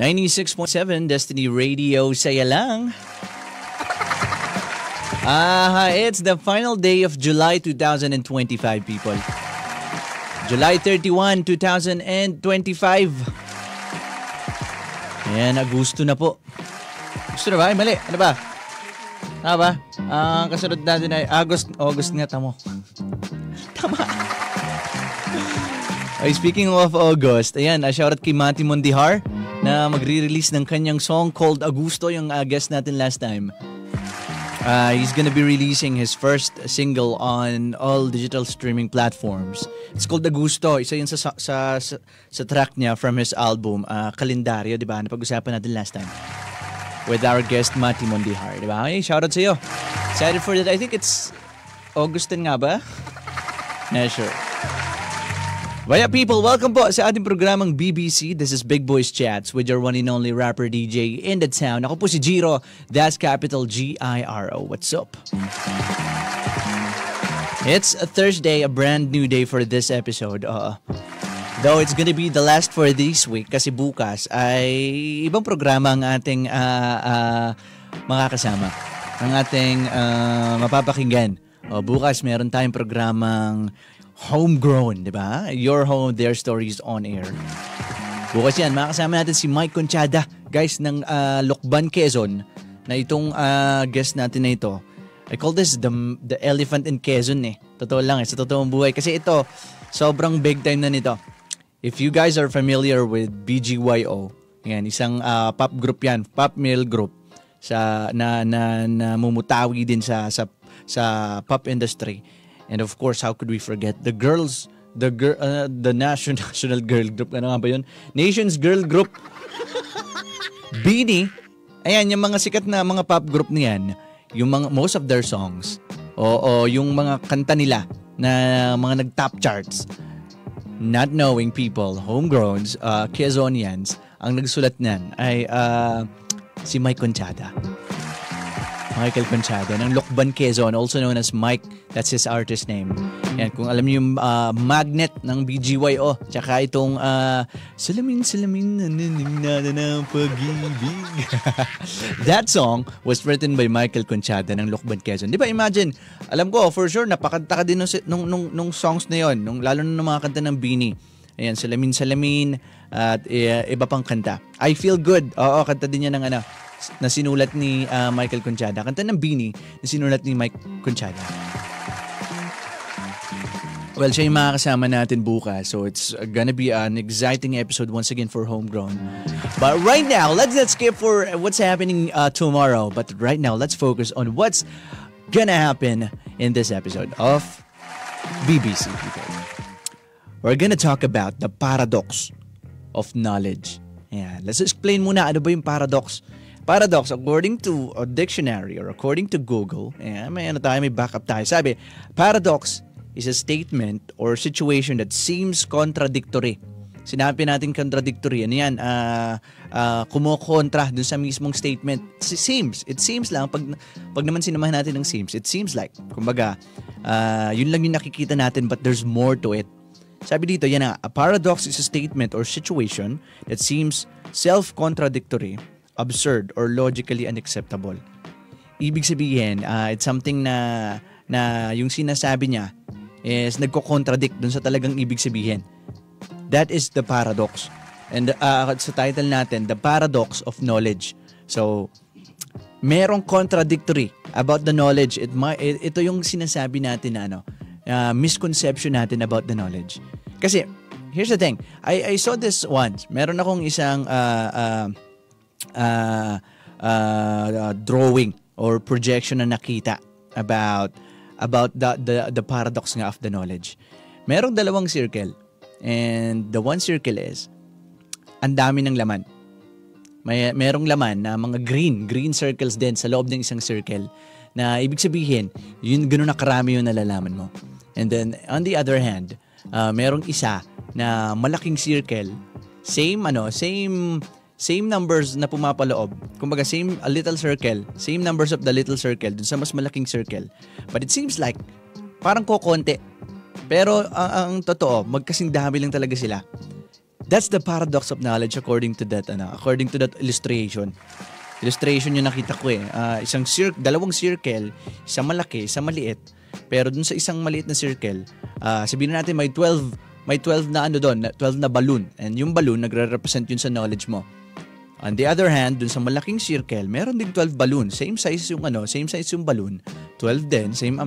96.7 Destiny Radio, saya lang. It's the final day of July 2025, people. July 31, 2025. Ayan, Agosto na po. Gusto na ba? Ay, mali. Ano ba? Tama ba? Ang kasunod natin ay August nga, tamo. Tama. Ay, speaking of August, ayan, shoutout kay Mati Mondihar na magre-release ng kanyang song called Agosto, yung guest natin last time. He's gonna be releasing his first single on all digital streaming platforms. It's called Agosto. Isa yun sa track niya from his album, Kalendaryo, di ba? Napag-usapan natin last time with our guest, Mati Mondihar, di ba? Hey, shoutout sa'yo. Excited for that. I think it's August nga ba? Not sure. Vaya people, welcome po sa ating programang BBC. This is Big Boys Chats with your one and only rapper DJ in the town. Ako po si Giro, that's capital G-I-R-O. What's up? It's a Thursday, a brand new day for this episode. Though it's gonna be the last for this week kasi bukas ay ibang programa ang ating makakasama. Ang ating mapapakinggan. Bukas meron tayong programang Homegrown, di ba? Your Home, Their Stories on Air. Bukas yan, makakasama natin si Mike Conchada, guys, ng Lokban, Quezon, na itong guest natin na ito. I call this the elephant in Quezon eh. Totoo lang sa totoong buhay. Kasi ito, sobrang big time na nito. If you guys are familiar with BGYO, yan, isang pop group yan, pop male group na mumutawi din sa pop industry. And of course, how could we forget the national girl group, ano nga ba yun? Nation's girl group. Beanie. Ayan, yung mga sikat na mga pop group niyan, yung most of their songs, yung mga kanta nila na mga nag-top charts, not knowing people, homegrowns, Quezonians, ang nagsulat niyan ay si Mike Conchada. Michael Conchada ng Lokban, Quezon, also known as Mike. That's his artist name. Yan, kung alam niyo yung magnet ng BGYO, tsaka itong Salamin na pag-ibig. That song was written by Michael Conchada ng Lokban, Quezon. Di ba, imagine, alam ko, for sure, napakanta ka din nung songs na yon, lalo na ng mga kanta ng Beanie. Ayan, Salamin, at iba pang kanta. I Feel Good. Oo, kanta din niya ng na sinulat ni Michael Conchada. Kanta ng Beanie na sinulat ni Mike Conchada. Well, siya yung makakasama natin bukas. So it's gonna be an exciting episode once again for Homegrown. But right now, let's skip for what's happening tomorrow. But right now, let's focus on what's gonna happen in this episode of BBC People. We're gonna talk about the paradox of knowledge. Yeah, let's explain muna ano ba yung paradox. Paradox, according to a dictionary or according to Google, may backup tayo. Sabi, paradox is a statement or situation that seems contradictory. Sinabi natin contradictory. Ano yan? Kumokontra dun sa mismong statement. It seems lang. Pag naman sinamahan natin ng seems, it seems like, kumbaga, yun lang yung nakikita natin but there's more to it. Sabi dito, yan a paradox is a statement or situation that seems self-contradictory, absurd, or logically unacceptable. Ibig sabihin, it's something na yung sinasabi niya is nagko-contradict dun sa talagang ibig sabihin. That is the paradox. And sa title natin, The Paradox of Knowledge. So, merong contradictory about the knowledge. Ito yung sinasabi natin na misconception natin about the knowledge. Kasi, here's the thing. I saw this once. Meron akong isang drawing or projection na nakita about the paradox nga of the knowledge. Merong dalawang circle. And the one circle is, ang dami ng laman. Merong laman na mga green circles din sa loob ng isang circle na ibig sabihin, yun gano'n na karami yung nalalaman mo. And then, on the other hand, merong isa na malaking circle, same numbers na pumapaloob. Kumbaga, a little circle, same numbers of the little circle dun sa mas malaking circle. But it seems like, parang kokonti. Pero, ang totoo, magkasing dami lang talaga sila. That's the paradox of knowledge according to that illustration. Illustration yung nakita ko eh. Dalawang circle, isang malaki, isang maliit. Pero dun sa isang maliit na circle, sabihin natin may 12 na 12 na balloon. And yung balloon nagre-represent yun sa knowledge mo. On the other hand, dun sa malaking circle, meron ding 12 balloon. Same size yung balloon. 12 din, same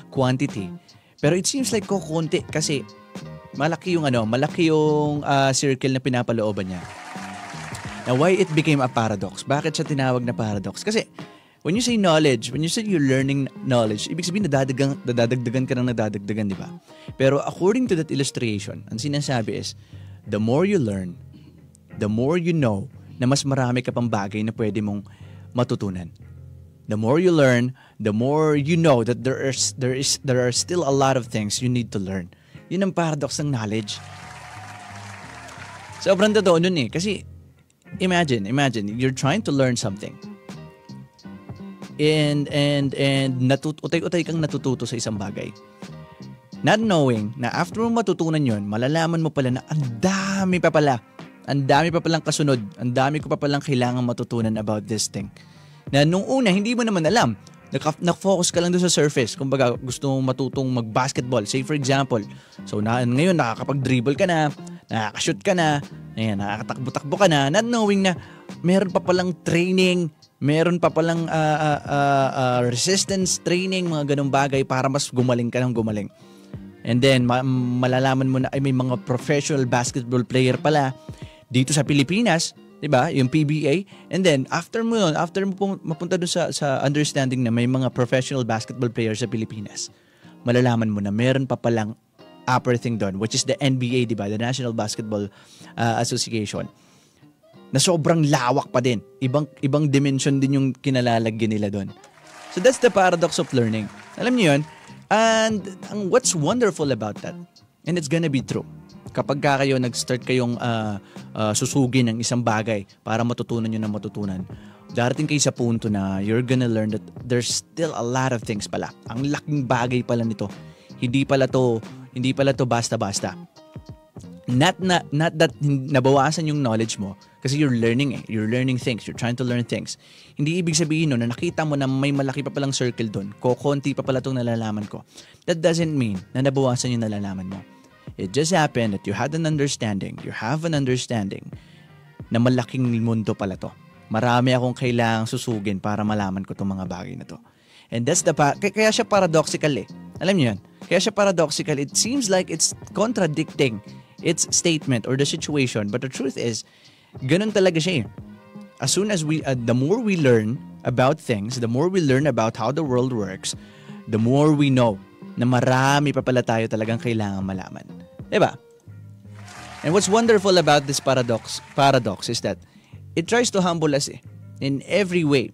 quantity. Pero it seems like kukunti kasi malaki yung circle na pinapalooban niya. Now, why it became a paradox? Bakit siya tinawag na paradox? Kasi when you say knowledge, when you say you're learning knowledge, ibig sabihin nadadagdagan ka ng nadadagdagan, di ba? Pero according to that illustration, ang sinasabi is, the more you learn, the more you know na mas marami ka pang bagay na pwede mong matutunan. The more you learn, the more you know that there are still a lot of things you need to learn. Yun ang paradox ng knowledge. Sobrang totoo nun eh. Kasi imagine, you're trying to learn something. And utay-utay kang natututo sa isang bagay. Not knowing na after mo matutunan yun, malalaman mo pala na ang dami pa palang kasunod, ang dami ko pa palang kailangan matutunan about this thing. Na nung una, hindi mo naman alam. Nak-focus ka lang doon sa surface. Kumbaga, gusto mong matutong mag-basketball. Say for example, so ngayon nakakapag-dribble ka na, nakakashoot ka na, ayan, nakakatakbo-takbo ka na, not knowing na meron pa palang training, meron pa palang resistance training, mga ganung bagay para mas gumaling ka ng gumaling. And then, malalaman mo na ay may mga professional basketball player pala dito sa Pilipinas, 'di ba? Yung PBA. And then after mo mapunta doon sa understanding na may mga professional basketball players sa Pilipinas, malalaman mo na meron pa palang upper thing doon, which is the NBA, 'di ba? The National Basketball Association. Na sobrang lawak pa din. Ibang dimension din yung kinalalagyan nila doon. So that's the paradox of learning. Alam niyo 'yun? And what's wonderful about that, and it's gonna be true, kapag kayo nag-start kayong susugin ng isang bagay para matutunan nyo na matutunan, darating kayo sa punto na you're gonna learn that there's still a lot of things pala. Ang laking bagay pala nito. Hindi pala to basta-basta. Not that nabawasan yung knowledge mo kasi you're learning things, you're trying to learn things. Hindi ibig sabihin na nakita mo na may malaki pa palang circle doon, konti pa pala itong nalalaman ko. That doesn't mean na nabawasan yung nalalaman mo. It just happened that you have an understanding na malaking mundo pala to. Marami akong kailangang susugin para malaman ko itong mga bagay na to. And that's kaya siya paradoxical eh. Alam niyo yan? Kaya siya paradoxical. It seems like it's contradicting its statement or the situation. But the truth is, ganun talaga siya eh. As soon as the more we learn about things, the more we learn about how the world works, the more we know na marami pa pala tayo talagang kailangan malaman. Diba? And what's wonderful about this paradox is that it tries to humble us eh, in every way.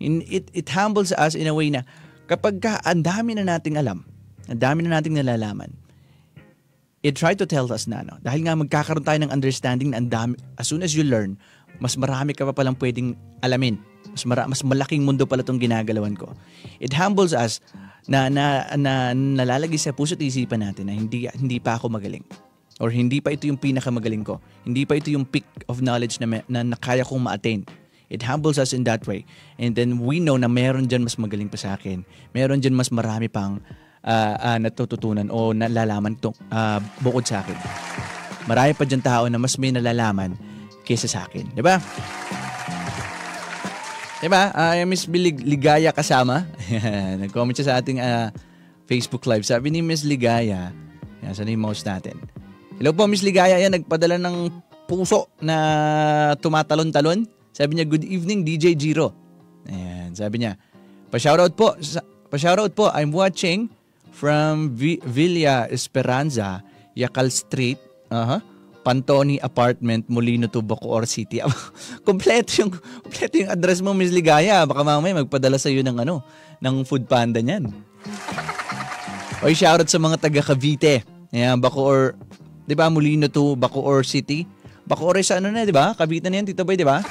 It humbles us in a way na kapag ang dami na nating alam, ang dami na nating nalalaman, it tried to tell us na, dahil nga magkakaroon tayo ng understanding na ang dami, as soon as you learn, mas marami ka pa palang pwedeng alamin. Mas malaking mundo pala itong ginagalawan ko. It humbles us na nalalagay sa puso't isipan natin na hindi pa ako magaling. Or hindi pa ito yung pinakamagaling ko. Hindi pa ito yung peak of knowledge na kaya kong ma-attain. It humbles us in that way. And then we know na meron dyan mas magaling pa sa akin. Meron dyan mas marami pang natututunan o nalalaman bukod sa akin. Marami pa dyan tao na mas may nalalaman kaysa sa akin. Diba? Diba? Miss Ligaya kasama. Nag-comment siya sa ating Facebook Live. Sabi ni Miss Ligaya, saan yung mouse natin? Hello po, Miss Ligaya. Yan, nagpadala ng puso na tumatalon-talon. Sabi niya, good evening, DJ Giro. Ayan, sabi niya, pa-shoutout po. I'm watching from Villa Esperanza, Yacal Street, Pantoni Apartment, Molino to Bacoor City. Kompleto yung address mo, Miss Ligaya. Baka mamaya magpadala sa iyo ng Food Panda niyan. Oy, shoutout sa mga taga Cavite. Ayan, Bacoor, 'di ba? Molino to Bacoor City. Bacoor sa na, 'di ba? Cavite na yan, Tito Boy, 'di ba?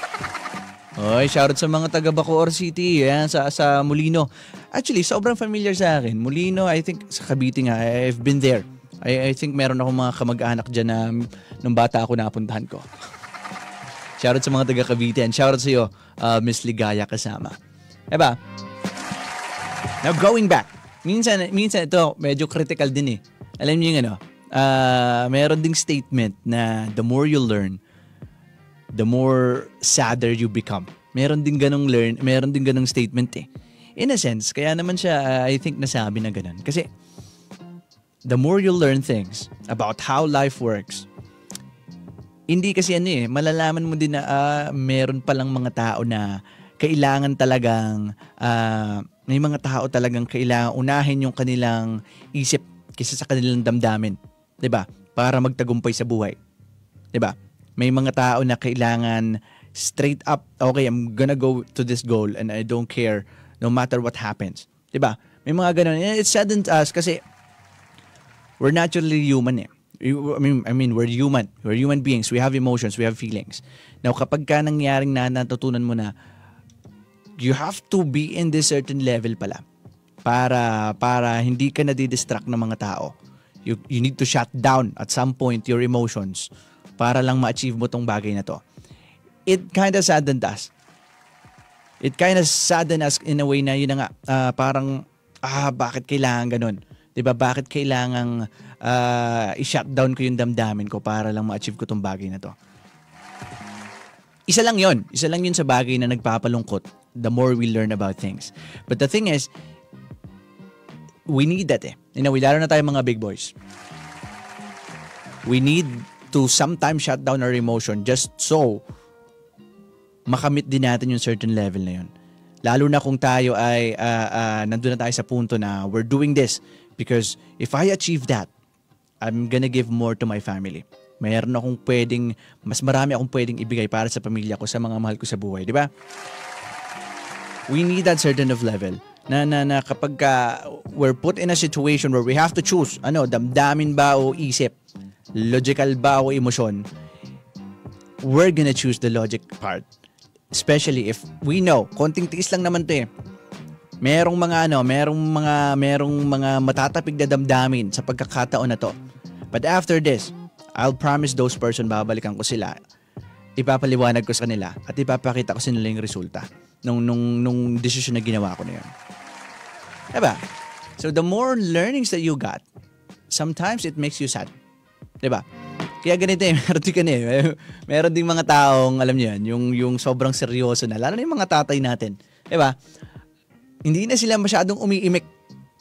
Oy, shoutout sa mga taga Bacoor City, ayan, sa Molino. Actually, sobrang familiar sa akin. Molino, I think sa Cavite nga, I've been there. I think meron akong mga kamag-anak dyan na nung bata ako napuntahan ko. Shoutout sa mga taga Cavite and shoutout sa iyo, Miss Ligaya kasama. Diba? Now going back, minsan ito medyo critical din eh. Alam niyo yung ano, meron ding statement na the more you learn, the more sadder you become. Meron din ganong statement eh. In a sense, kaya naman siya I think nasabi na ganun. Kasi the more you learn things about how life works, hindi kasi malalaman mo din na meron palang mga tao na kailangan talagang, may mga tao talagang kailangan unahin yung kanilang isip kaysa sa kanilang damdamin. 'Di ba? Para magtagumpay sa buhay. 'Di ba? May mga tao na kailangan straight up, okay, I'm gonna go to this goal and I don't care no matter what happens. 'Di ba? May mga ganun. It saddens us kasi we're naturally human eh. I mean, we're human. We're human beings. We have emotions. We have feelings. Now, kapag ka nangyaring natutunan mo na you have to be in this certain level pala para hindi ka nadidistract ng mga tao. You need to shut down at some point your emotions para lang ma-achieve mo tong bagay na to. It kind of saddened us. It kind of saddened us in a way na yun na nga, parang, bakit kailangan ganun? Diba, bakit kailangang i-shutdown ko yung damdamin ko para lang ma-achieve ko tong bagay na to? Isa lang yun sa bagay na nagpapalungkot the more we learn about things. But the thing is, we need that eh. Lalo na tayo mga big boys. We need to sometimes shut down our emotion just so makamit din natin yung certain level na yun. Lalo na kung tayo ay nandun na tayo sa punto na we're doing this because if I achieve that, I'm gonna give more to my family. Mas marami akong pwedeng ibigay para sa pamilya ko, sa mga mahal ko sa buhay, di ba? We need that certain of level na kapag we're put in a situation where we have to choose, damdamin ba o isip, logical ba o emosyon, we're gonna choose the logic part. Especially if we know, konting tiis lang naman to eh. Merong mga matatapig na damdamin sa pagkakataon na to. But after this, I'll promise those person, babalikan ko sila. Ipapaliwanag ko sa kanila at ipapakita ko sa nila yung resulta nung decision na ginawa ko na yun. Diba? So the more learnings that you got, sometimes it makes you sad. Diba? Kaya ganito meron ding mga taong, alam niyo yan, yung sobrang seryoso na, lalo na yung mga tatay natin. Diba? Hindi na sila masyadong umiimik.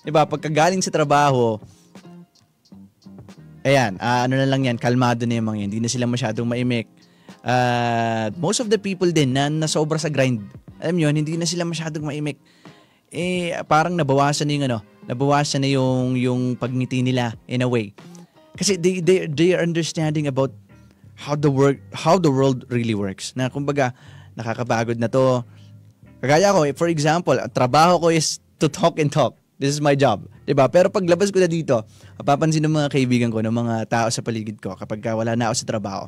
Diba? Pagkagaling sa trabaho, ayan, na lang yan, kalmado na yung mga yan. Hindi na sila masyadong maimik. Most of the people din na sobra sa grind, alam niyo, hindi na sila masyadong maimik. Parang nabawasan na yung pagngiti nila in a way. Kasi they are understanding about how the world really works. Na kumbaga, nakakapagod na to. Kagaya ko, for example, trabaho ko is to talk and talk. This is my job. Diba? Pero paglabas ko na dito, mapapansin ng mga kaibigan ko, ng mga tao sa paligid ko, kapag wala na ako sa trabaho,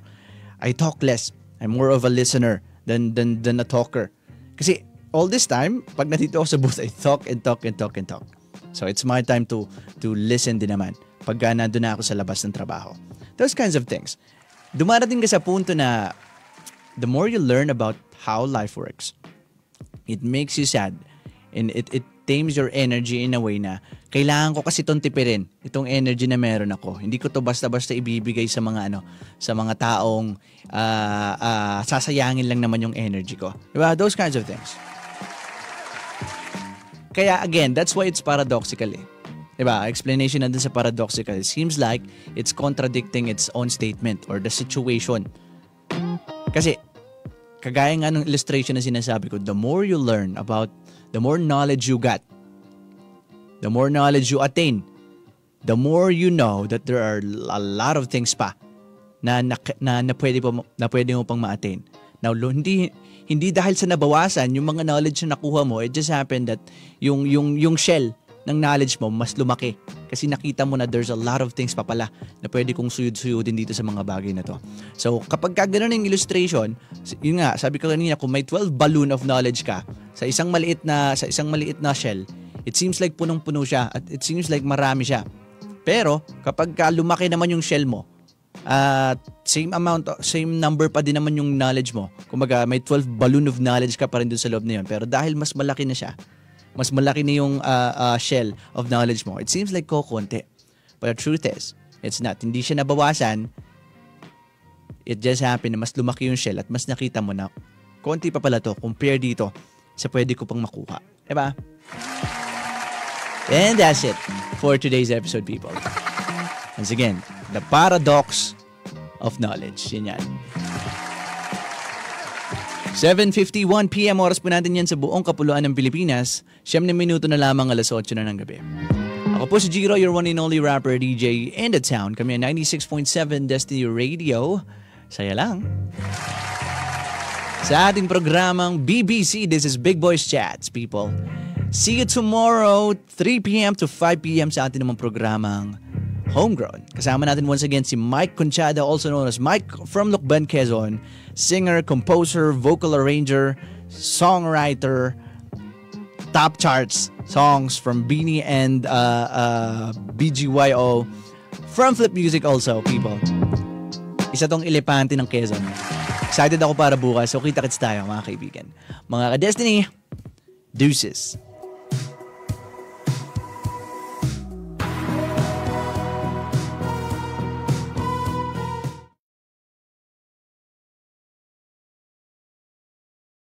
I talk less. I'm more of a listener than a talker. Kasi all this time, pag nandito ako sa booth, I talk and talk and talk and talk. So it's my time to listen din naman pag nandun na ako sa labas ng trabaho. Those kinds of things. Dumarating ka sa punto na the more you learn about how life works, it makes you sad and it tames your energy in a way na kailangan ko kasi itong tipirin, itong energy na meron ako. Hindi ko to basta-basta ibibigay sa mga sa mga taong sasayangin lang naman yung energy ko. Diba? Those kinds of things. Kaya again, that's why it's paradoxical eh. Diba? Explanation nandun sa paradoxical. It seems like it's contradicting its own statement or the situation. Kasi, kagaya nga ng illustration na sinasabi ko, the more you learn about, the more knowledge you got, the more knowledge you attain, the more you know that there are a lot of things pa na pwede mo pang ma-attain. Now, hindi dahil sa nabawasan yung mga knowledge na nakuha mo, it just happened that yung shell ng knowledge mo mas lumaki. Kasi nakita mo na there's a lot of things pa pala na pwede kong suyod-suyodin dito sa mga bagay na to. So, kapag gano'n yung illustration, yun nga, sabi ko kanina, kung may 12 balloon of knowledge ka sa isang maliit na shell, it seems like punong-puno siya at it seems like marami siya. Pero kapag lumaki naman yung shell mo, at same number pa din naman yung knowledge mo. Kumbaga, may 12 balloon of knowledge ka pa rin dun sa loob na yun. Pero dahil mas malaki na siya, mas malaki na yung shell of knowledge mo, it seems like kukunti. But the truth is, it's not. Hindi siya nabawasan. It just happened na mas lumaki yung shell at mas nakita mo na konti pa pala to compare dito sa pwede ko pang makuha. Diba? And that's it for today's episode, people. Once again, the paradox of knowledge. Yan yan. 7:51 p.m. oras po natin yan sa buong kapuluan ng Pilipinas. 7 na minuto na lamang, alas 8 na ng gabi. Ako po si Giro, your one and only rapper, DJ in the town. Kami ang 96.7 Destiny Radio. Saya lang. Sa ating programang BBC, this is Big Boys Chats, people. See you tomorrow, 3 p.m. to 5 p.m. sa ating namang programang Homegrown. Kasama natin once again si Mike Conchada, also known as Mike from Lucban, Quezon. Singer, composer, vocal arranger, songwriter, top charts songs from Beanie and BGYO. From Flip Music also, people. Isa tong elepante ng Quezon. Excited ako para bukas. So kita-kits tayo, mga kaibigan. Mga ka-Destiny, deuces.